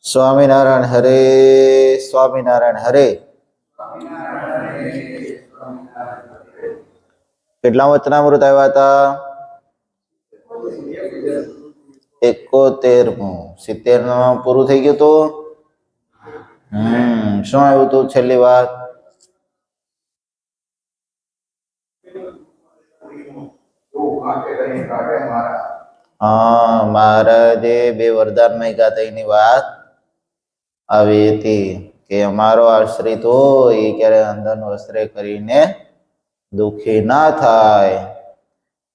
સ્વામિનારાયણ હરે. સ્વામિનારાયણ હરે. કેટલા વચનામૃત આવ્યા હતા? 71મું. 70 પૂરું થઈ ગયું હતું. શું આવ્યું હતું છેલ્લી વાત? મહારાજે 2 વરદાન માંગ્યા હતા એની વાત આવી હતી કે અમારો આશ્રિત હોય એ ક્યારે અંદરનું વસ્ત્ર કરીને દુઃખી ના થાય,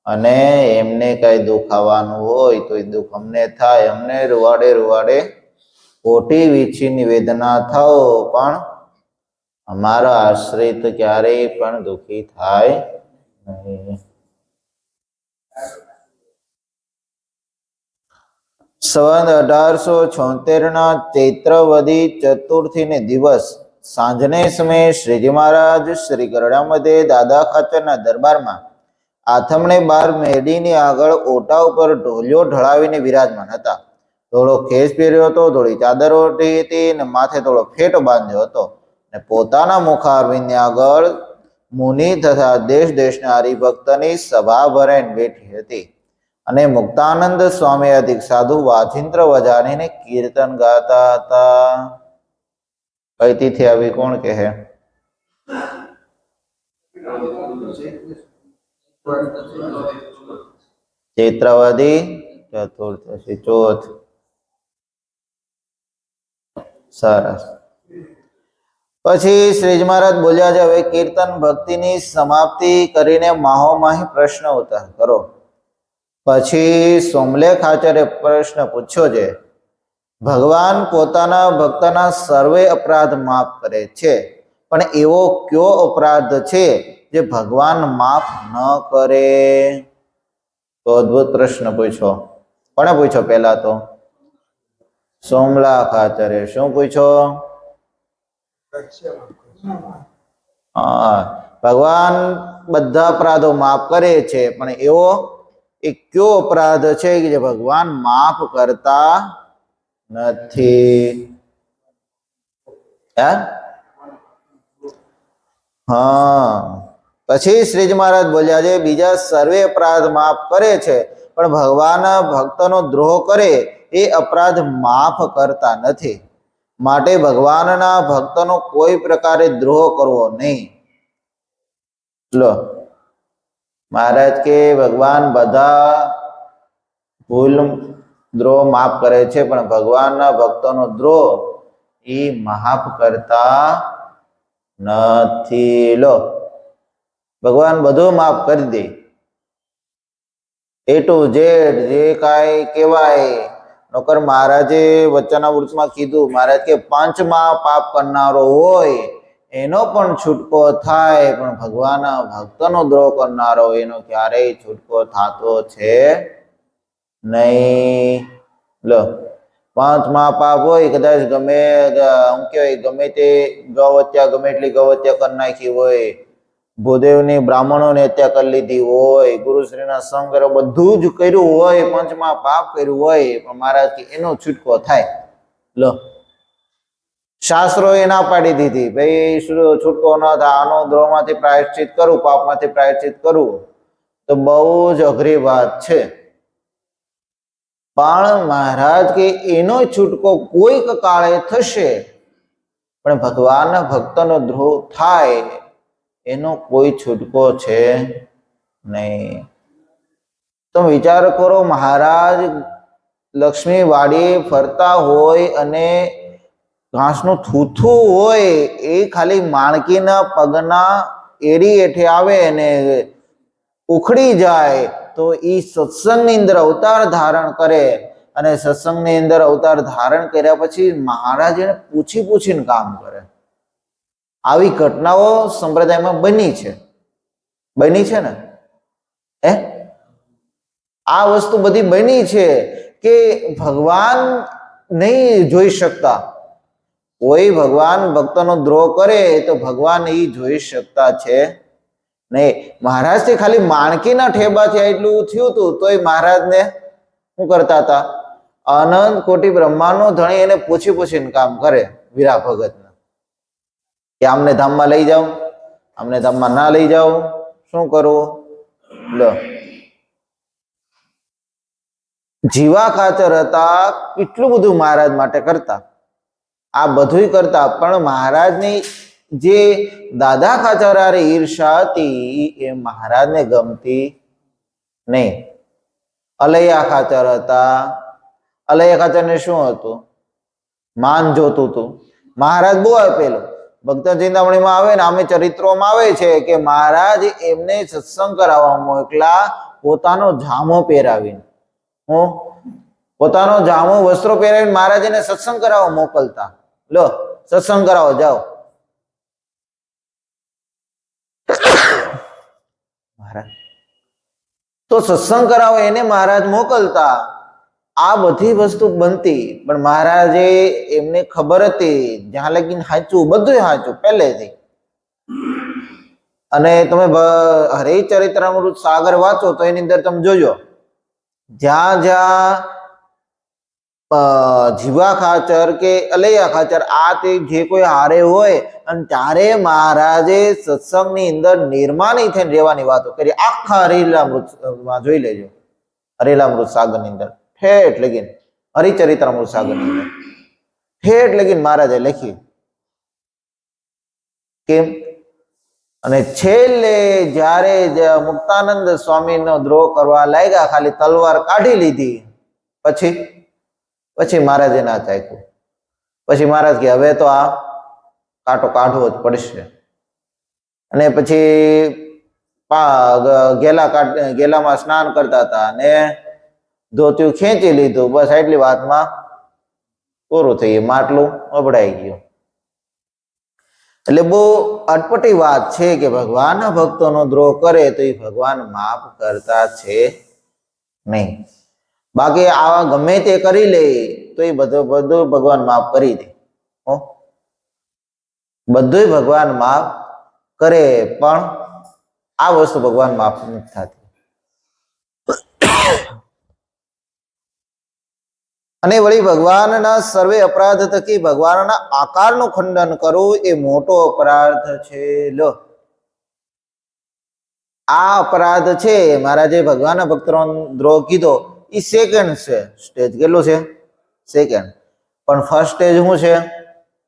અને એમને કઈ દુઃખ આવવાનું હોય તો એ દુઃખ અમને થાય, અમને રૂવાડે રૂવાડે કોટી વીછીની વેદના થાઓ પણ અમારો આશ્રિત ક્યારેય પણ દુઃખી થાય નહીં. સંવત 1876 ચૈત્રવદી ચતુર્થી ને દિવસ સાંજને સમયે શ્રીજી મહારાજ શ્રી ગરડા મધ્યે દાદા ખાચરના દરબારમાં આથમણે બાર મેડીની આગળ ઓટા ઉપર ઢોલિયો ઢળાવીને વિરાજમાન હતા. થોડો ખેસ પહેર્યો હતો, થોડી ચાદર ઓઢી હતી અને માથે થોડો ફેટો બાંધ્યો હતો, અને પોતાના મુખારવિંદની આગળ મુનિ તથા દેશ દેશના હરિભક્તની સભા ભરાઈને બેઠી હતી, અને મુક્તાનંદ સ્વામી અધિક સાધુ વાજિંત્ર વજાડીને કીર્તન ગાતા હતા. કઈ તિથિ આવી કોણ કહે? ચૈત્રવદી ચતુર્દશી, ચોથ. સરસ. પછી શ્રીજી મહારાજ બોલ્યા છે, હવે કીર્તન ભક્તિની સમાપ્તિ કરીને માહોમાહી પ્રશ્ન ઉત્તર કરો. પછી સોમલેખ આચાર્ય પ્રશ્ન પૂછ્યો છે, ભગવાન પોતાના ભક્તના સર્વે અપરાધ માફ કરે છે, પણ એવો કયો અપરાધ છે જે ભગવાન માફ ન કરે? તો અદ્ભુત પ્રશ્ન પૂછ્યો. કોને પૂછ્યો? પહેલા તો સોમલાખ આચાર્ય. શું પૂછ્યો? ભગવાન બધા અપરાધો માફ કરે છે, પણ એવો એક કયો અપરાધ છે કે જે ભગવાન માફ કરતા નથી? પછી શ્રીજી મહારાજ બોલ્યા છે, બીજા સર્વે અપરાધ માફ કરે છે, પણ ભગવાન ભક્તનો દ્રોહ કરે એ અપરાધ માફ કરતા નથી. માટે ભગવાનના ભક્તનો કોઈ પ્રકારે દ્રોહ કરવો નહીં. લો, મહારાજ કે ભગવાન બધા ભૂલ દ્રોહ માફ કરે છે, પણ ભગવાનના ભક્તોનો દ્રોહ એ માફ કરતા નથી. લો, ભગવાન બધું માફ કરી દે, A to Z જે કાંઈ કહેવાય. નોકર મહારાજે વચનામૃતમાં કીધું, મહારાજ કે પાંચમાં પાપ કરનારો હોય એનો પણ છૂટકો થાય, પણ ભગવાનના ભક્તનો દ્રોહ કરનારો એનો ક્યારેય છૂટકો થતો છે નહીં. લો, પાંચમાં પાપ હોય, કદાચ ગમે શું કહેવાય, ગમે તે ગૌહત્યા, ગમે એટલી ગૌહત્યા કરી નાખી હોય, ભૂદેવની બ્રાહ્મણોને હત્યા કરી લીધી હોય, ગુરુશ્રીના સંગ બધું જ કર્યું હોય, પંચમાં પાપ કર્યું હોય, પણ મહારાજ એનો છૂટકો થાય. લો, શાસ્ત્રો એ ના પાડી દીધી, ભાઈ છૂટકો ન થાય, આનો દ્રોહમાંથી પ્રાયશ્ચિત કરું, પાપમાંથી પ્રાયશ્ચિત કરું, તો બહુ જ અઘરી વાત છે. પણ મહારાજ કે એનો છૂટકો કોઈક કાળે થશે, પણ ભગવાનના ભક્તનો દ્રોહ થાય એનો કોઈ છૂટકો છે નહીં. તો વિચાર કરો, મહારાજ લક્ષ્મી વાડી ફરતા હોય અને ઘાસનું થૂથું હોય એ ખાલી માણકીના પગના એડી હેઠે આવે અને ઉખડી જાય, તો એ સત્સંગની અંદર અવતાર ધારણ કરે, અને સત્સંગની અંદર અવતાર ધારણ કર્યા પછી મહારાજ એને પૂછી પૂછીને કામ કરે. આવી ઘટનાઓ સંપ્રદાયમાં બની છે ને? આ વસ્તુ બધી બની છે કે ભગવાન નહીં જોઈ શકતા. કોઈ ભગવાન ભક્તનો દ્રોહ કરે તો ભગવાન એ જોઈ શકતા છે નહીં. મહારાજથી ખાલી માણકીના ઠેબાથી એટલું થયું હતું તોય મહારાજને શું કરતા હતા? અનંત કોટી બ્રહ્માંડનો ધણી એને પૂછી પૂછીને કામ કરે વીરા ભગતને કે આમને ધામમાં લઈ જાઓ, આમને ધામમાં ના લઈ જાઓ, શું કરવું? લો, જીવા ખાચર હતા, કેટલું બધું મહારાજ માટે કરતા, આ બધું કરતા, પણ મહારાજની જે દાદા ખાચર હારે ઈર્ષા હતી એ મહારાજને ગમતી નહીં. અલૈયા ખાચર હતા, અલૈયા ખાચરને શું હતું? માન જોતું હતું. મહારાજ બહુ આપેલું. ભક્ત ચિંતામણીમાં આવે ને આમે ચરિત્રોમાં આવે છે કે મહારાજ એમને સત્સંગ કરાવવા મોકલા પોતાનો જામો પહેરાવીને. હું પોતાનો જામો વસ્ત્રો પહેરાવીને મહારાજ એને સત્સંગ કરાવવા મોકલતા. લો, સત્સંગ કરાવો, જાઓ. મહારાજ તો સત્સંગ કરાવો એને મહારાજ મોકલતા. આ બધી વસ્તુ બનતી, પણ મહારાજે એમને ખબર હતી જ્યાં લગીને સાચું, બધું સાચું પહેલેથી. અને તમે હરિચરિત્રામૃત સાગર વાંચો તો એની અંદર તમે જોજો, જ્યાં જ્યાં જીવા ખાચર કે અલૈયા ખાચર આ તે જે કોઈ હારે હોય અને ત્યારે મહારાજે સત્સંગની અંદર નિર્માની થઈને રહેવાની વાતો કરી. આખા હરિલામૃતમાં જોઈ લેજો, હરિલામૃત સાગરની અંદર ઠેઠ લગીન, હરિચરિત્રામૃત સાગરની અંદર ઠેઠ લગીન મહારાજે લખી. કેમ? અને છેલ્લે જ્યારે મુક્તાનંદ સ્વામીનો દ્રોહ કરવા લાગ્યા, ખાલી તલવાર કાઢી લીધી, પછી મહારાજે ના ચાખ્યું. પછી મહારાજ કે હવે તો આ કાંટો કાઢવો જ પડશે. અને પછી ગેલામાં સ્નાન કરતા હતા અને ધોતિયું ખેંચી લીધું, બસ એટલી વાતમાં પૂરું થઈ ગયું, માટલું અબડાઈ ગયું. એટલે બહુ અટપટી વાત છે કે ભગવાનના ભક્તોનો દ્રોહ કરે તો એ ભગવાન માફ કરતા છે નહીં. બાકી આવા ગમે તે કરી લે તો એ બધું ભગવાન માફ કરી દે. બધું ભગવાન માફ કરે, પણ આ વસ્તુ ભગવાન માફ નથી થતી. અને વળી ભગવાનના સર્વે અપરાધ થકી ભગવાનના આકારનું ખંડન કરવું એ મોટો અપરાધ છે. લો, આ અપરાધ છે. મહારાજે ભગવાનના ભક્તોનો દ્રોહ કીધો એ સેકન્ડ છે સ્ટેજ. કેટલું છે? સેકન્ડ. પણ ફર્સ્ટ સ્ટેજ શું છે?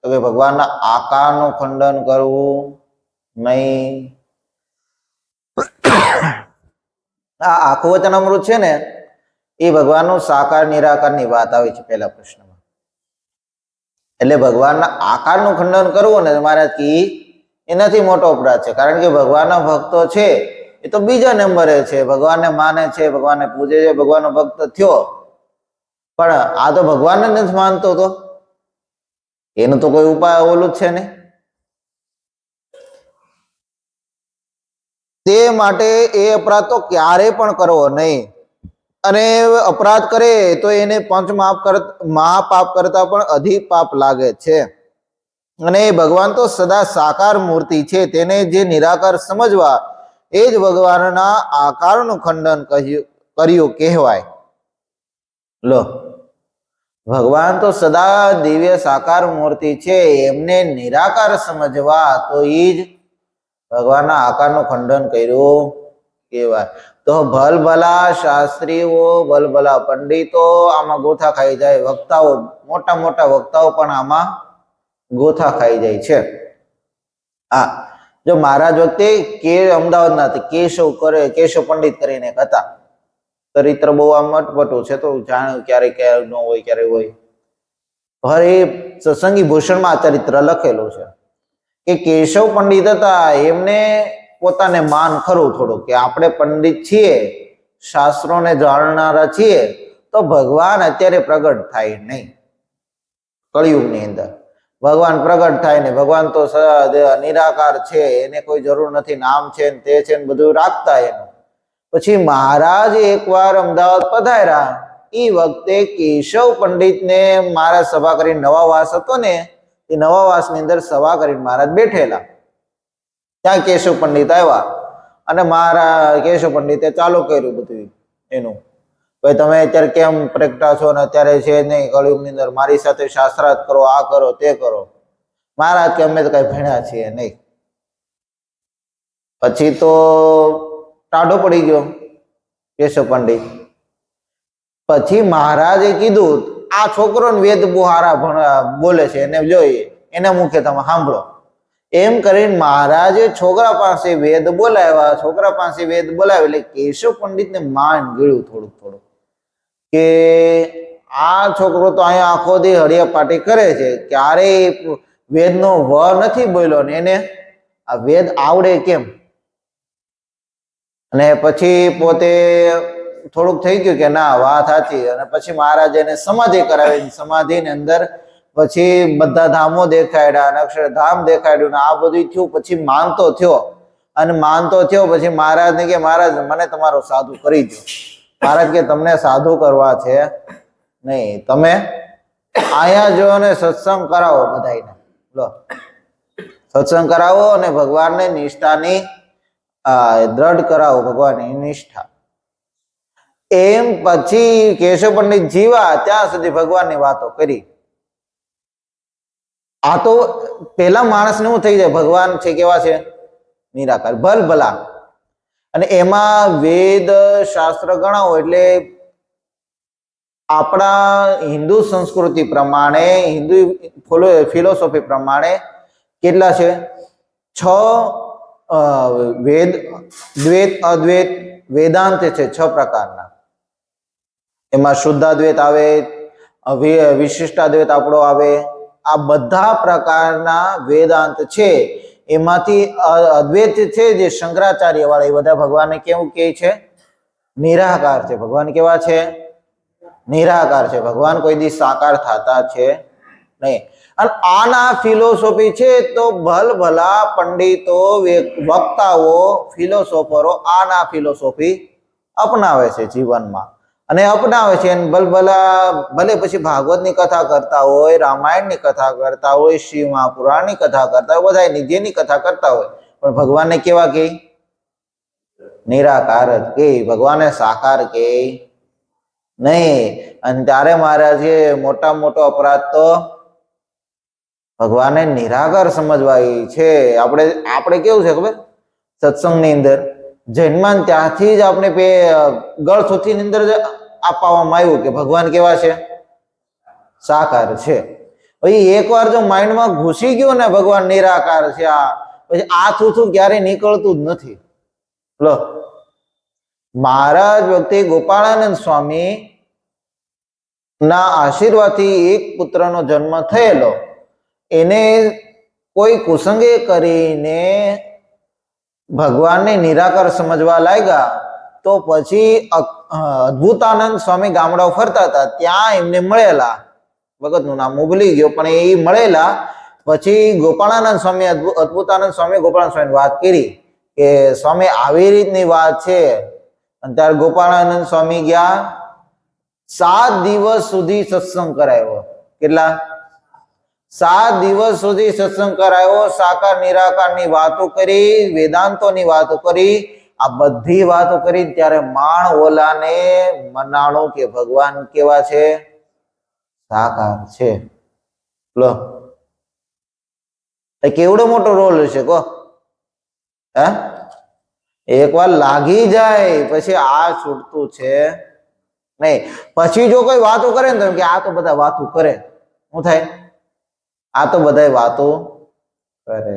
તો કે ભગવાનના આકારનું ખંડન કરવું નહીં. આ આખું વચનામૃત છે ને એ ભગવાનનું સાકાર નિરાકારની વાત આવે છે પહેલા પ્રશ્નમાં. એટલે ભગવાનના આકારનું ખંડન કરવું ને મહારાજ કે એનાથી મોટો અપરાધ છે. કારણ કે ભગવાનના ભક્તો છે એ તો બીજા નંબરે છે, ભગવાનને માને છે, ભગવાનને પૂજે છે, ભગવાનનો ભક્ત થયો. પણ આ તો ભગવાનને નથી માનતો, તો એનું તો કોઈ ઉપાય ઓલું જ છે નહીં. તે માટે એ અપરાધ તો ક્યારે પણ કરવો નહીં. અને અપરાધ કરે તો એને પંચ મહાપાપ કરતા પણ અધિક પાપ લાગે છે. અને ભગવાન તો સદા સાકાર મૂર્તિ છે, તેને જે નિરાકાર સમજવા એ જ ભગવાનના આકારનું ખંડન કર્યું કહેવાય. લો, ભગવાન તો સદા દિવ્ય સાકાર મૂર્તિ છે, એમને નિરાકાર સમજવા તો એ જ ભગવાનના આકારનું ખંડન કર્યું કહેવાય. તો ભલભલા શાસ્ત્રીઓ, ભલભલા પંડિતો આમાં ગોથા ખાઈ જાય. વક્તાઓ, મોટા મોટા વક્તાઓ પણ આમાં ગોથા ખાઈ જાય છે. હા, જો મહારાજ વખતે અમદાવાદના કેશવ પંડિત કરીને એક હતા. ચરિત્ર બહુ આમ અટપટું છે, તો જાણ ક્યારેક ન હોય, ક્યારેક હોય. હરે સત્સંગી ભૂષણમાં આ ચરિત્ર લખેલું છે કે કેશવ પંડિત હતા, એમને પોતાને માન ખરું થોડું કે આપણે પંડિત છીએ, શાસ્ત્રોને જાણનારા છીએ, તો ભગવાન અત્યારે પ્રગટ થાય નહીં. કળિયુગની અંદર ભગવાન પ્રગટ થાય ને, ભગવાન તો નિરાકાર છે, એને કોઈ જરૂર નથી, નામ છે ને તે છે ને બધું રાખતા એનું. પછી મહારાજ એકવાર અમદાવાદ પધાર્યા. એ વખતે કેશવ પંડિતને મહારાજ સભા કરીને, નવા વાસ હતો ને એ નવા વાસની અંદર સભા કરીને મહારાજ બેઠેલા. ત્યાં કેશવ પંડિત આવ્યા અને કેશવ પંડિતે ચાલુ કર્યું બધું એનું ભાઈ તમે અત્યારે કેમ પ્રગટા છો ને અત્યારે છે નહીં કળિયુગની અંદર મારી સાથે શાસ્ત્રાર્થ કરો, આ કરો તે કરો. મહારાજ કે અમે તો કઈ ભણ્યા છીએ નહીં. પછી તો ટાઢો પડી ગયો કેશવ પંડિત. પછી મહારાજે કીધું આ છોકરો વેદ બહુ હારા બોલે છે, એને જોઈએ એના મુખે તમે સાંભળો. એમ કરીને મહારાજે છોકરા પાસે વેદ બોલાવ્યા. છોકરા પાસે વેદ બોલાવ્યા એટલે કેશવ પંડિતને માન ગળ્યું થોડુંક થોડુંક કે આ છોકરો તો અહીંયા આખો દી હળિયા પાટી કરે છે, ક્યારેય વેદનો વ નથી બોલ્યો ને એને આ વેદ આવડે કેમ. અને પછી પોતે થોડુંક થઈ ગયું કે ના વાત સાચી. અને પછી મહારાજ એને સમાધિ કરાવી. સમાધિની અંદર પછી બધા ધામો દેખાડ્યા અને અક્ષરધામ દેખાડ્યું ને આ બધું થયું. પછી માનતો થયો અને માનતો થયો પછી મહારાજને કે મહારાજ મને તમારો સાધુ કરી દો. મહારાજ કે તમને સાધુ કરવા છે નહીં, તમે અહીંયા જો ને સત્સંગ કરાવો બધાને. લો સત્સંગ કરાવો અને ભગવાનને નિષ્ઠાની દ્રઢ કરાવો, ભગવાનની નિષ્ઠા. એમ પછી કેશવ પંડિત જીવા ત્યાં સુધી ભગવાનની વાતો કરી. આ તો પેલા માણસને શું થઈ જાય, ભગવાન છે કેવા છે નિરાકાર ભલ ભલા. અને એમાં વેદ શાસ્ત્ર ગણાવો એટલે આપણા હિન્દુ સંસ્કૃતિ પ્રમાણે, હિન્દુ ફિલોસોફી પ્રમાણે કેટલા છે? 6 વેદ, દ્વૈત, અદ્વૈત, વેદાંત છે 6 પ્રકારના. એમાં શુદ્ધાદ્વૈત આવે, વિશિષ્ટાદ્વૈત આપણો આવે. આ બધા પ્રકારના વેદાંત છે. એમાંથી અદ્વૈત છે જે શંકરાચાર્ય વાળા, એ બધા ભગવાનને કેવું કહે છે? નિરાકાર છે. ભગવાન કેવા છે? નિરાકાર છે. ભગવાન કોઈ દી સાકાર થતા છે નહીં. અને આના ફિલોસોફી છે તો ભલ ભલા પંડિતો, વક્તાઓ, ફિલોસોફરો આના ફિલોસોફી અપનાવે છે જીવનમાં અને અપનાવે છે. ભલે પછી ભાગવતની કથા કરતા હોય, રામાયણની કથા કરતા હોય, શિવ મહાપુરાણની કથા કરતા હોય, બધા નિજેની કથા કરતા હોય, પણ ભગવાનને કેવા કે? નિરાકાર જ કે. ભગવાનને સાકાર કે નહીં. અને ત્યારે મહારાજે મોટા મોટો અપરાધ તો ભગવાનને નિરાકાર સમજવા છે. આપણે કેવું છે ખબર? સત્સંગની અંદર જન્માન ત્યાંથી જ આપણે ગળથુથીની અંદર જ આપવામાં આવ્યું કે ભગવાન કેવા છે? સાકાર છે. પછી એકવાર જો માઇન્ડમાં ઘૂસી ગયું ને ભગવાન નિરાકાર છે, પછી આ થૂથું ક્યારેય નીકળતું જ નથી. લો મહારાજ વખતે ગોપાળાનંદ સ્વામી ના આશીર્વાદથી એક પુત્રનો જન્મ થયેલો. એને કોઈ કુસંગે કરીને ભગવાનને નિરાકાર સમજવા લાગ્યા. તો પછી અદ્ભુતાનંદ સ્વામી ગામડાઓ ફરતા હતા, ત્યાં એમને મળેલા. ભગતનું નામ ભૂલી ગયો પણ એ મળેલા. પછી ગોપાળાનંદ સ્વામી, અદ્ભુતાનંદ સ્વામી ગોપાળાનંદ સ્વામી વાત કરી કે સ્વામી આવી રીતની વાત છે. અને ત્યારે ગોપાળાનંદ સ્વામી ગયા, 7 દિવસ સુધી સત્સંગ કરાયો. કેટલા? 7 દિવસ સુધી સત્સંગ કરાયો. સાકાર નિરાકારની વાતો કરી, વેદાંતોની વાતો કરી, આ બધી વાતો કરી. ત્યારે માણ ઓલાને મનાણો કે ભગવાન કેવા છે? સાકાર છે. લો કેવડો મોટો રોલ છે કહો. એકવાર લાગી જાય પછી આ છૂટતું છે નહીં. પછી જો કોઈ વાતો કરે ને કે આ તો બધા વાતો કરે, શું થાય? આ તો બધા વાતો કરે,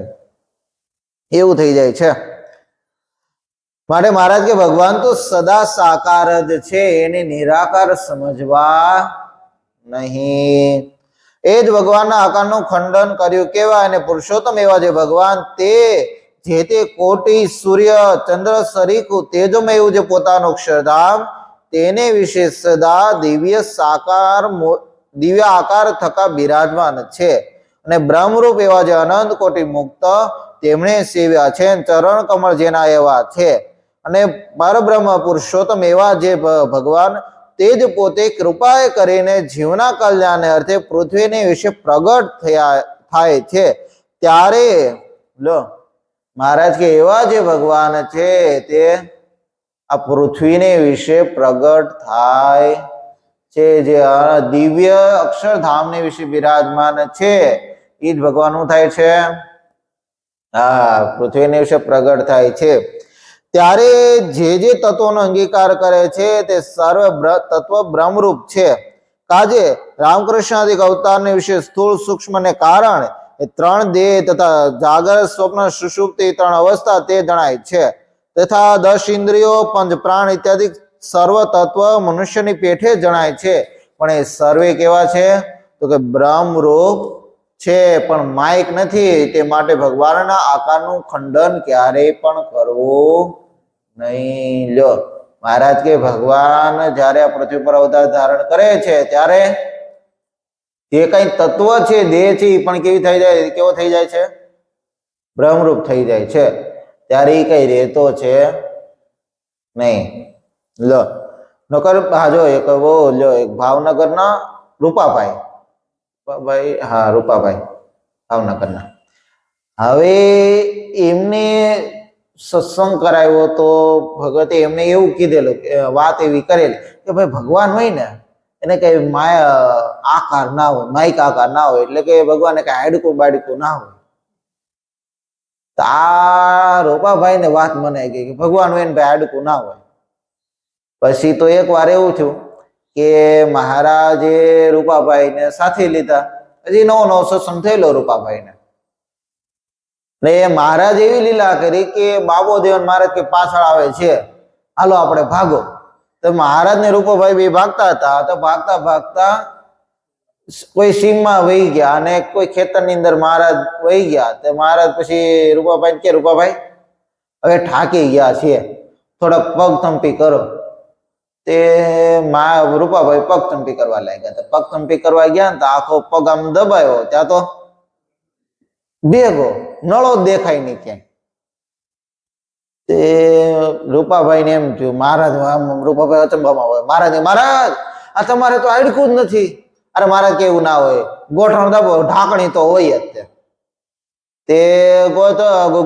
એવું થઈ જાય છે. માટે મહારાજ કે ભગવાન તો સદા સાકાર જ છે, એને નિરાકાર સમજવા નહીં. એ જ ભગવાનના આકારનું ખંડન કર્યું. કેવા? અને પુરુષોત્તમ એવા જે ભગવાન તે જે તે કોટી સૂર્ય ચંદ્ર સરીખું તેજોમય એવું જે પોતાનું અક્ષરધામ, તેને વિશે સદા દિવ્ય આકાર થકા બિરાજમાન છે. અને બ્રહ્મરૂપ એવા જે અનંત કોટી મુક્ત તેમણે સેવ્યા છે. ચરણ કમળ જેના એવા છે. અને પરબ્રહ્મ પુરુષોત્તમ એવા જે ભગવાન તે જ પોતે કૃપાએ કરીને જીવના કલ્યાણને અર્થે પૃથ્વીને વિશે પ્રગટ થાય છે. ત્યારે લો મહારાજ કે એવા જે ભગવાન છે તે આ પૃથ્વીને વિશે પ્રગટ થાય છે, જે દિવ્ય અક્ષરધામને વિશે બિરાજમાન છે એ જ ભગવાનનું થાય છે, પૃથ્વીને વિશે પ્રગટ થાય છે. ત્યારે જે તત્વોનો અંગીકાર કરે છે તે સર્વ તત્વ બ્રહ્મરૂપ છે. કાજે રામકૃષ્ણાદિક અવતારને વિશે સ્થૂળ સૂક્ષ્મ ને કારણ એ ત્રણ દેહ તથા જાગર સ્વપ્ન સુષુપ્તિ ત્રણ અવસ્થા તે જણાય છે. તથા 10 ઇન્દ્રિયો પંચ પ્રાણ ઇત્યાદિ સર્વ તત્વ મનુષ્યની પેઠે જણાય છે. પણ એ સર્વે કેવા છે તો કે બ્રહ્મરૂપ છે, પણ માઇક નથી. તે માટે ભગવાનના આકારનું ખંડન ક્યારેય પણ કરવું નહીં. લ્યો મહારાજ કે ભગવાન જ્યારે આ પૃથ્વી પર અવતાર ધારણ કરે છે ત્યારે જે કઈ તત્વ છે દેહ છે એ પણ કેવો થઈ જાય છે? બ્રહ્મરૂપ થઈ જાય છે. ત્યારે એ કઈ રહેતો છે નહીં. લો નકર જો એક ભાવનગરના રૂપાભાઈ, હા રૂપાભાઈ ભાવનગરના, હવે એમને સત્સંગ કરાવ્યો તો ભગવતે એમને એવું કીધેલું કે વાત એવી કરેલી કે ભાઈ ભગવાન હોય ને એને કઈ આકાર ના હોય, માઇક આકાર ના હોય, એટલે કે ભગવાન કઈ હાડકું બાડકું ના હોય. તો આ રૂપાભાઈ ને વાત મનાઈ ગઈ કે ભગવાન હોય ને ભાઈ હાડકું ના હોય. પછી તો એક વાર એવું થયું કે મહારાજે રૂપાભાઈ ને સાથે લીધા. હજી નવો સત્સંગ થયેલો રૂપાભાઈ ને મહારાજ એવી લીલા કરી કે બાબો દેવન મહારાજ કે પાછળ આવે છે, હાલો આપણે ભાગો. તો મહારાજ ને રૂપાભાઈ બે ભાગતા હતા. તો ભાગતા ભાગતા કોઈ સીમમાં વહી ગયા અને કોઈ ખેતરની અંદર મહારાજ વહી ગયા. તો મહારાજ પછી રૂપાભાઈ કે રૂપાભાઈ હવે ઠાકી ગયા છે, થોડાક પગ થંપી કરો. તે રૂપાભાઈ પગ થંપી કરવા લાગ્યા. તો પગ થંપી કરવા ગયા ને તો આખો પગ આમ દબાયો, ત્યાં તો ભેગો નળો દેખાય નહીં ક્યાંય. તે રૂપાભાઈ ને એમ થયું, મહારાજ રૂપાભાઈ અચંબામાં હોય. મહારાજ આ તમારે તો હાડકું જ નથી. અરે મહારાજ કેવું ના હોય, ગોઠણ દબો, ઢાંકણી તો હોય જ. તે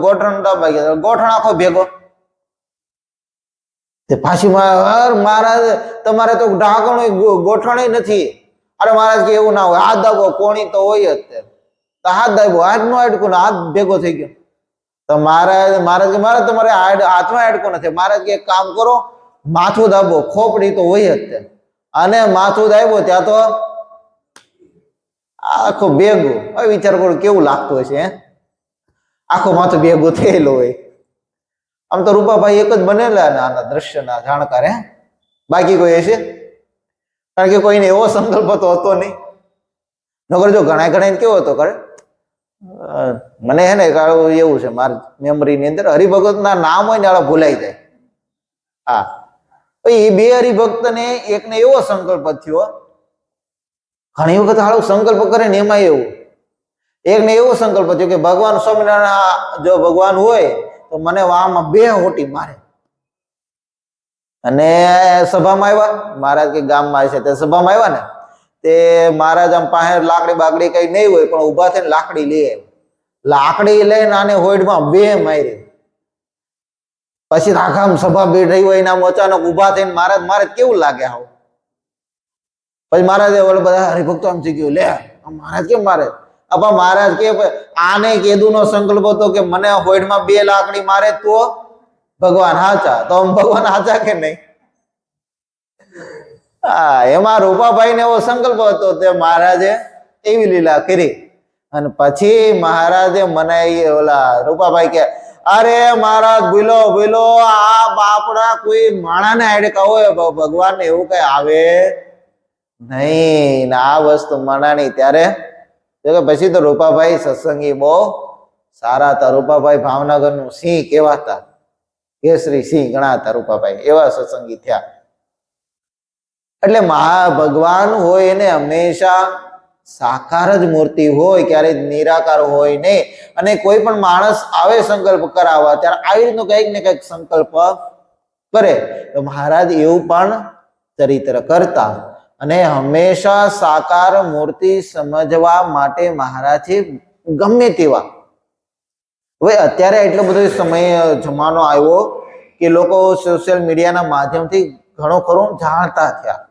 ગોઠણ દબાઈ ગયા, ગોઠણ આખો ભેગો. તે પાછી મહારાજ તમારે તો ઢાંકણ ગોઠણ નથી. અરે મહારાજ કે એવું ના હોય, હાથ દબો, કોણી તો હોય જ. હાથ દાબ્યો, હાથ નો હાડકું ને હાથ ભેગો થઈ ગયો. તો મહારાજ કે મહારાજ તમારે હાથમાં હાડકું નથી. મહારાજ કે એક કામ કરો, માથું દાબો, ખોપડી તો હોય જ. અને માથું દાબ્યો ત્યાં તો આખું ભેગું. હવે વિચાર કરો કેવું લાગતું હશે, આખું માથું ભેગું થયેલું હોય. આમ તો રૂપાભાઈ એક જ બનેલા ને આના દ્રશ્યના જાણકાર, બાકી કોઈ હશે? કારણ કે કોઈને એવો સંકલ્પ તો હતો નહીં. નગર જો ઘણા કેવો હતો કરે, મને હે ને એવું છે મારી મેમરી ની અંદર, હરિભગત ના નામ હોય ને આળા ભૂલાઈ જાય. હા, એ બે હરિભક્ત ને એકને એવો સંકલ્પ થયો, ઘણી વખત હાલો સંકલ્પ કરે ને એમાં એવું, એકને એવો સંકલ્પ થયો કે ભગવાન સ્વામિનારાયણ જો ભગવાન હોય તો મને આમાં બે હોટી મારે. અને સભામાં આવ્યા, મહારાજ કે ગામમાં છે તે સભામાં આવ્યા ને, તે મહારાજ આમ પાસે લાકડી બાકડી કઈ નહીં હોય પણ ઉભા થઈને લાકડી લઈ આવ્યા. લાકડી લઈને આને હોઈડમાં બે મારી. પછી આખા સભા બેઠ રહી હોય એના અચાનક ઉભા થઈને મહારાજ કેવું લાગે આવું. પછી મહારાજે ઓલા બધા હરિભક્તો આમ થઈ ગયું, લે મહારાજ કેમ મારે? અપા મહારાજ કે આને કેદુ નો સંકલ્પ હતો કે મને હોઈડમાં બે લાકડી મારે તો ભગવાન હાચા. તો ભગવાન હાચા કે નહીં? હા, એમાં રૂપાભાઈ ને એવો સંકલ્પ હતો તે મહારાજે એવી લીલા કરી. અને પછી મહારાજે મને ઓલા રૂપાભાઈ કે અરે મહારાજ ભૂલો આ બાપડા કોઈ માણાને હાડકા હોય, ભગવાન ને એવું કઈ આવે નહીં. આ વસ્તુ માણાની ત્યારે પછી તો રૂપાભાઈ સત્સંગી બહુ સારા હતા. રૂપાભાઈ ભાવનગર નું સિંહ કેવાતા, કેસરી સિંહ ગણાતા રૂપાભાઈ, એવા સત્સંગી થયા. એટલે ભગવાન હોય એને હંમેશા સાકાર જ મૂર્તિ હોય, ક્યારેય નિરાકાર હોય નહીં. અને કોઈ પણ માણસ આવે સંકલ્પ કરાવવા ત્યારે આવી રીતનો કંઈક ને કંઈક સંકલ્પ કરે. તો મહારાજ એવું પણ ચરિત્ર કરતા અને હંમેશા સાકાર મૂર્તિ સમજવા માટે મહારાજે ગમે તેવા, હવે અત્યારે એટલો બધો સમય જમાનો આવ્યો કે લોકો સોશિયલ મીડિયાના માધ્યમથી ઘણું ખરું જાણતા થયા,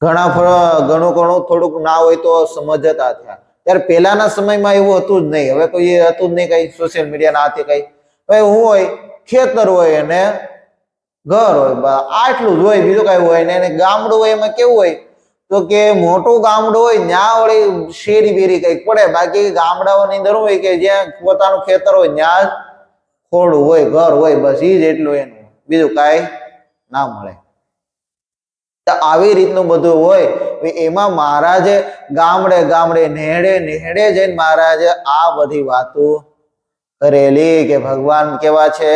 ઘણું થોડુંક ના હોય તો સમજતા થયા. ત્યારે પહેલાના સમયમાં એવું હતું જ નહીં. હવે કોઈ એ હતું જ નહીં કઈ સોશિયલ મીડિયાના હાથે કઈ. હવે હું હોય, ખેતર હોય અને ઘર હોય, આટલું જ હોય, બીજું કઈ હોય ને. એને ગામડું હોય એમાં કેવું હોય તો કે મોટું ગામડું હોય ત્યાં વળી શેરી બેરી કઈક પડે. બાકી ગામડાઓની અંદર હોય કે જ્યાં પોતાનું ખેતર હોય ત્યાં ખોડું હોય, ઘર હોય, બસ એ જ એટલું એનું, બીજું કાંઈ ના મળે. આવી રીતનું બધું હોય. એમાં મહારાજે ગામડે નેહડે જઈને મહારાજે આ બધી વાતો કરેલી કે ભગવાન કેવા છે?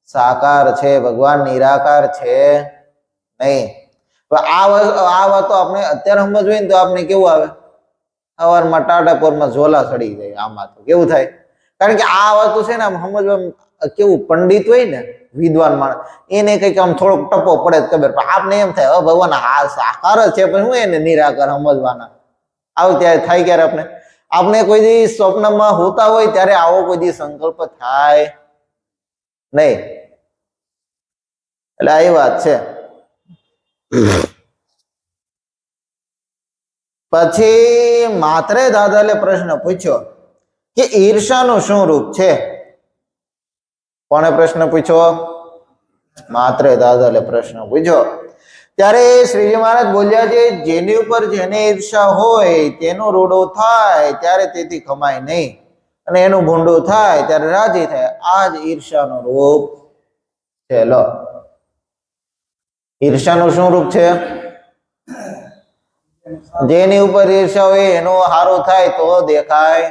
સાકાર છે, ભગવાન નિરાકાર છે નહીં. આ વાતો આપણે અત્યારે સમજવી ને તો આપણે કેવું આવે, સવારમાં ટાટાપોરમાં ઝોલા ચડી જાય. આમાં તો કેવું થાય, કારણ કે આ વાતો છે ને આમ સમજવા કેવું, પંડિત હોય ને વિદ્વાન માણસ એને કઈક આમ થોડોક ટપો પડે ખબર, પણ આપને એમ થાય હવે ભગવાન આ સાકાર છે પણ હું એને નિરાકાર સમજવાના. આવું ત્યારે થાય ક્યારે આપણે કોઈ દી સ્વપ્નમાં હોતા હોય ત્યારે આવો કોઈ દી સંકલ્પ થાય નહીં. એટલે આ વાત છે. પછી માત્રે દાદાલે પ્રશ્ન પૂછ્યો કે ઈર્ષાનું શું રૂપ છે? કોણે પ્રશ્ન પૂછ્યો? માત્રે દાદાલે પ્રશ્ન પૂછ્યો. ત્યારે શ્રીજી મહારાજ બોલ્યા છે, જેની ઉપર જેને ઈર્ષા હોય તેનું રૂડું થાય ત્યારે તેથી ખમાય નહીં, અને એનું ભૂંડું થાય ત્યારે રાજી થાય. આ જ ઈર્ષાનું રૂપ છે. લો, ઈર્ષાનું શું રૂપ છે? જેની ઉપર ઈર્ષા હોય એનું સારું થાય તો દેખાય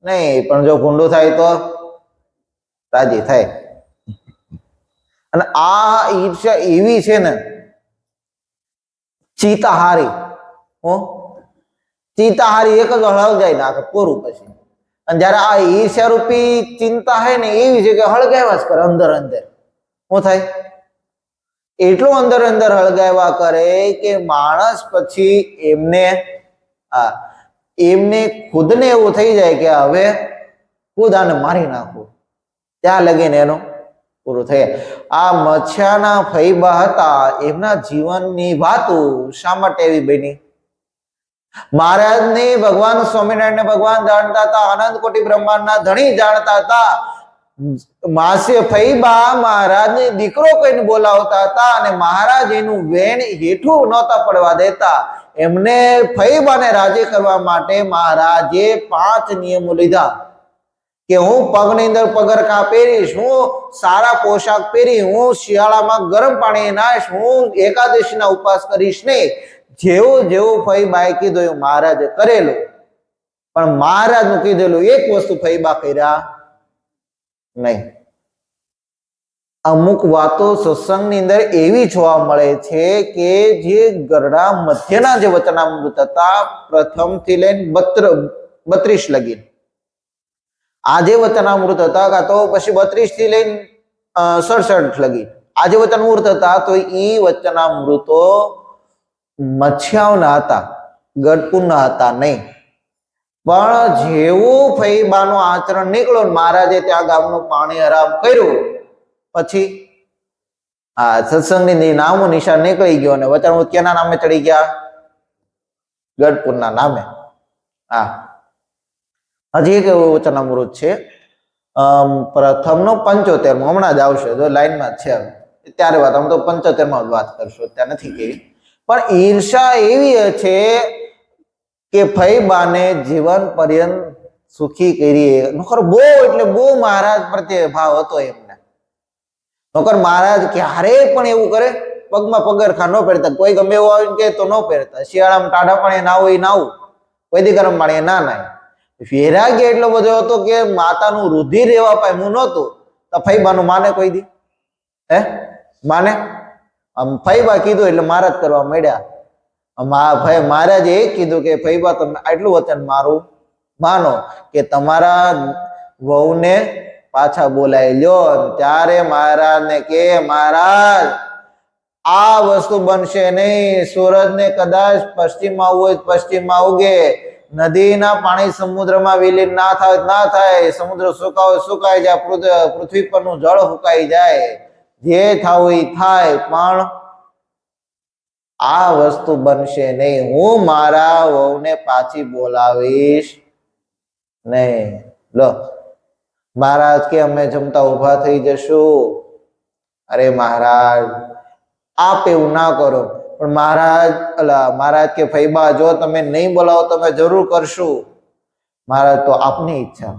નહીં, પણ જો ભૂંડું થાય તો રાજી થાય. અને આ ઈર્ષા એવી છે ને, ચિતાહારી. ચિતાહારી એક જ હળગાઈ નાખે પૂરું. પછી અને જયારે આ ઈર્ષા રૂપી ચિંતા હે ને એવી છે કે હળગાવ્યા જ કરે અંદર. શું થાય? એટલું અંદર હળગાવ્યા કરે કે માણસ પછી એમને ખુદને એવું થઈ જાય કે હવે ખુદ આને મારી નાખવું. ત્યાં લગીને એનું પૂરું થઈ. આ મચ્છાના ફૈબા હતા, એમના જીવનની વાતો શા માટે એવી બની? મહારાજને ભગવાન સ્વામિનારાયણ ભગવાન જાણતા હતા, અનંત કોટી બ્રહ્માંડના ધણી જાણતા હતા. માસે ફૈબા મહારાજને દીકરો કહીને બોલાવતા હતા, અને મહારાજ એનું વેણ હેઠું નહોતા પડવા દેતા. એમને ફૈબાને રાજી કરવા માટે મહારાજે 5 નિયમો લીધા કે હું પગની અંદર પગરખા પહેરીશ, હું સારા પોશાક પહેરી, હું શિયાળામાં ગરમ પાણી નાહીશ, હું એકાદશીના ઉપવાસ કરીશ નહીં. જેવું ફૈબાએ કીધું એવું મહારાજે કરેલું. પણ મહારાજનું કીધેલું એક વસ્તુ ફૈબા કર્યા નહીં. અમુક વાતો સત્સંગની અંદર એવી જોવા મળે છે કે જે ગરડા મધ્યના જે વચનામૃત હતા, પ્રથમથી લઈને 32 લગી, આ જે વચનામૃત હતા, કાં તો પછી 32 થી લઈને 67 લગી આ જે વચનામૃત હતા, તો એ વચનામૃતો મચ્છાઓના હતા, ગઢપુરના હતા નહીં. પણ જેવું ફૈબાનું આચરણ નીકળ્યું, મહારાજે ત્યાં ગામનું પાણી હરામ કર્યું, પછી આ સત્સંગની નામો નિશાન નીકળી ગયો, અને વચનામૃત કેના નામે ચડી ગયા? ગઢપુરના નામે. હજી એક એવું વચનામૃત છે, પ્રથમનો 75મો, હમણાં જ આવશે, જો લાઈનમાં છે ત્યારે વાત. આમ તો 75માં વાત કરશો, ત્યાં નથી કેવી. પણ ઈર્ષા એવી છે કે ફૈબાને જીવન પર્યંત સુખી કરી. નોકર બહુ એટલે બહુ મહારાજ પ્રત્યે ભાવ હતો એમને. નોકર મહારાજ ક્યારેય પણ એવું કરે, પગમાં પગરખા ન પહેરતા. કોઈ ગમે એવું આવીને કે તો ન પહેરતા. શિયાળામાં ટાઢા પાણી નાવું, કોઈ દી ગરમ પાણી ના નાય. વૈરાગ્ય એટલો બધો હતો કે માતાનું રુધિર રહેવા પામ્યું નહોતું. તો ફૈબાનું માને કોઈ દી? માને? ફૈબા કીધું એટલે મહારાજ કરવા માંડ્યા. મહારાજે એ કીધું કે ફૈબા તમે આટલું વચન મારું માનો કે તમારા વહુને પાછા બોલાવી લ્યો. ત્યારે મહારાજને કે મહારાજ આ વસ્તુ બનશે નહીં. સૂરજને કદાચ પશ્ચિમમાં હોય પશ્ચિમમાં ઉગે, નદીના પાણી સમુદ્રમાં વિલીન ના થાય, સમુદ્ર સુકાઈ જાય, પૃથ્વી પરનું જળ સુકાઈ જાય, જે થવું એ થાય, પણ આ વસ્તુ બનશે નહીં. હું મારા વહુને પાછી બોલાવીશ નહીં. લો મહારાજ કે અમે જમતા ઉભા થઈ જશું. અરે મહારાજ આપ એવું ના કરો. પણ મહારાજ કે ફૈબા જો તમે નહીં બોલાવો તો અમે જરૂર કરશું. મહારાજ તો આપની ઈચ્છા.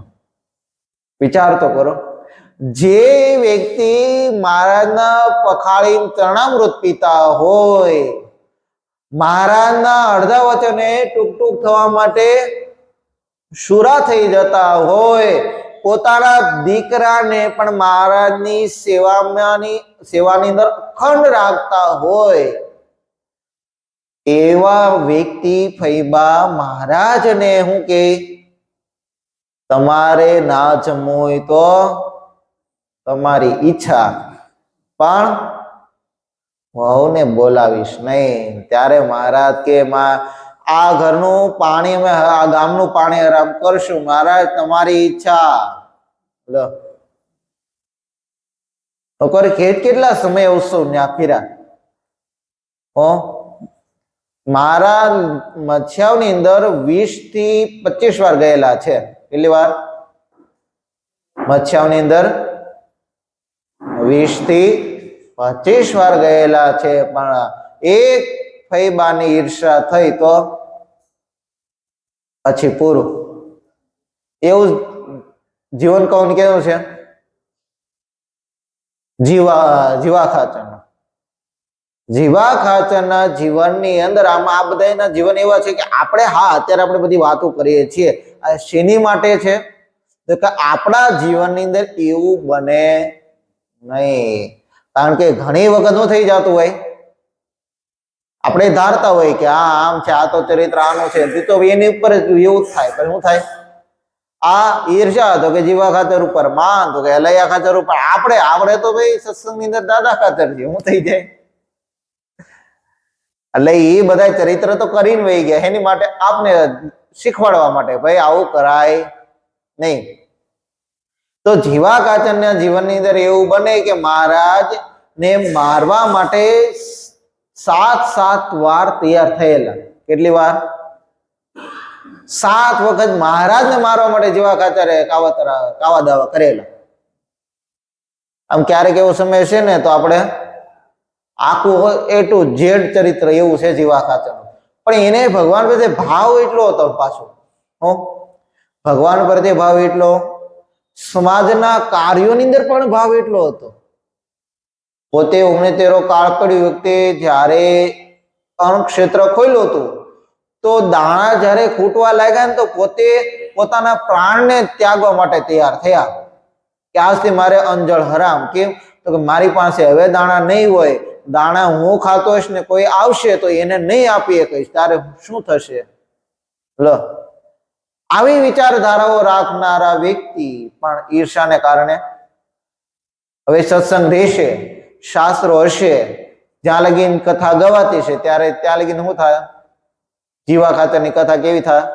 વિચાર તો કરો. જે વ્યક્તિ મહારાજના પખાળી ચરણામૃત પીતા હોય, મહારાજના અડધા વચને ટૂંક થવા માટે શુરા થઈ જતા હોય, પોતાના દીકરાને પણ મહારાજની સેવાની અંદર અખંડ રાખતા હોય, એવા વ્યક્તિ ફૈબા મહારાજને હું કે તમારે ના જમવું હોય તો તમારી ઈચ્છા, પણ વહુને બોલાવીશ નહીં. ત્યારે મહારાજ કે આ ઘરનું પાણી અમે આ ગામનું પાણી હરામ કરશું. મહારાજ તમારી ઈચ્છા. લો કેટલા સમય ઉત્સવ ત્યાં ફર્યા. મારા મચ્છાવની અંદર 20 થી 25 વાર ગયેલા છે. કેટલી વાર મચ્છાવની અંદર 20 થી 25 વાર ગયેલા છે. પણ એક ફૈબાની ઈર્ષા થઈ તો પછી પૂરું. એવું જીવન કૌન કેવું છે? જીવા ખાચરના જીવનની અંદર આમાં આ બધાના જીવન એવા છે કે આપણે અત્યારે આપણે બધી વાતો કરીએ છીએ, આ શેની માટે છે? તો કે આપણા જીવનની અંદર એવું બને નહીં. કારણ કે ઘણી વખત શું થઈ જતું હોય, આપણે ધારતા હોય કે આમ છે, આ તો ચરિત્ર આનું છે, તો એની ઉપર એવું જ થાય. પણ શું થાય? આ ઈર્ષા તો કે જીવા ખાતર ઉપર, માન તો કે અલૈયા ખાતર ઉપર. આપણે તો ભાઈ સત્સંગની અંદર દાદા ખાતર છે. શું થઈ જાય? એટલે એ બધા ચરિત્ર તો કરીને વહી ગયા. એની માટે આપને શીખવાડવા માટે ભાઈ આવું કરાય નહીં. તો જીવા કાચરના જીવનની અંદર એવું બને કે મહારાજ ને મારવા માટે 7 વાર તૈયાર થયેલા. કેટલી વાર? 7 વખત મહારાજને મારવા માટે જીવા ખાચરે કાવા દાવા કરેલા. આમ ક્યારેક એવો સમય છે ને તો આપણે આખું A to Z ચરિત્ર એવું છે જીવા ખાચરનું. પણ એને ભગવાન પ્રત્યે ભાવ એટલો હતો. પાછો ભગવાન પ્રત્યે ભાવ એટલો, સમાજના કાર્યોની અંદર પણ ભાવ એટલો હતો. પોતે 69 કાળકડી વખતે જ્યારે અન્નક્ષેત્ર ખોલ્યું હતું, તો દાણા જ્યારે ખૂટવા લાગ્યા ને તો પોતે પોતાના પ્રાણને ત્યાગવા માટે તૈયાર થયા કે આજથી મારે અંજળ હરામ. કેમ? તો કે મારી પાસે હવે દાણા નહીં હોય, દાણા હું ખાતો હોઈશ ને કોઈ આવશે તો એને નહીં આપી શકીશ, ત્યારે શું થશે? લો આવી વિચારધારાઓ રાખનારા વ્યક્તિ પણ ઈર્ષાને કારણે હવે સત્સંગ રહેશે, શાસ્ત્રો હશે, જ્યાં લગીન કથા ગવાતી છે ત્યાં લગીન શું થાય? જીવા ખાતરની કથા કેવી થાય?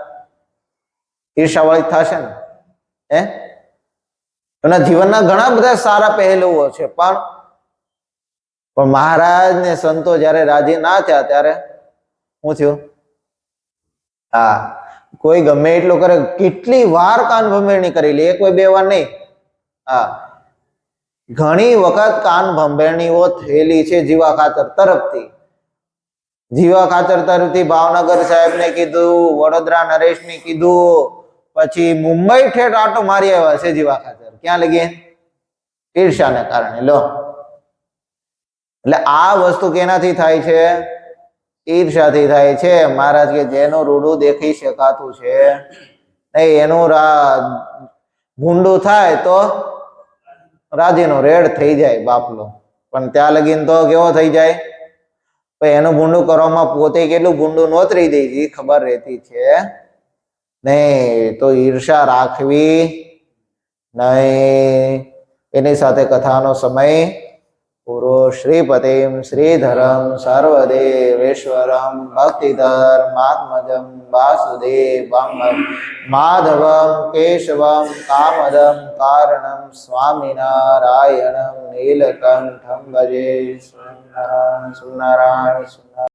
ઈર્ષાવાળી થશે ને. એના જીવનના ઘણા બધા સારા પહેલુઓ છે, પણ મહારાજ ને સંતો જયારે રાજી ના થયા ત્યારે શું થયું? કોઈ ગમે એટલો કરે, કેટલી વાર કાન ભંભેરણી કરેલી, 1 વાર 2 વાર નહીં. ઘણી વખત કાન ભંભેરણીઓ થયેલી છે જીવા ખાચર તરફથી. જીવા ખાચર તરફથી ભાવનગર સાહેબ ને કીધું, વડોદરા નરેશ ને કીધું, પછી મુંબઈ ઠેઠ આટો મારી આવ્યા છે જીવા ખાચર. ક્યાં લગી? ઈર્ષાને કારણે. લો એટલે આ વસ્તુ કેનાથી થાય છે? ઈર્ષાથી થાય છે. મહારાજ કે જેનું રૂડું દેખી શકાતું છે નહીં, એનું ભૂંડું થાય તો રાજીનો રેડ થઈ જાય બાપલો. પણ ત્યાં લગીન તો કેવો થઈ જાય? એનું ભૂંડું કરવામાં પોતે કેટલું ભૂંડું નોતરી દે એ ખબર રહેતી છે નહીં. તો ઈર્ષા રાખવી નહીં. એની સાથે કથાનો સમય પુરો શ્રીપતિમ શ્રીધરમ સર્વદેવેશ્વરમ ભક્તિધર્માત્મજમ વાસુદેવમ માધવમ કેશવમ કામદમ કારણમ સ્વામિનારાયણમ નીલકંઠમ ભજે. સ્વામિનારાયણ.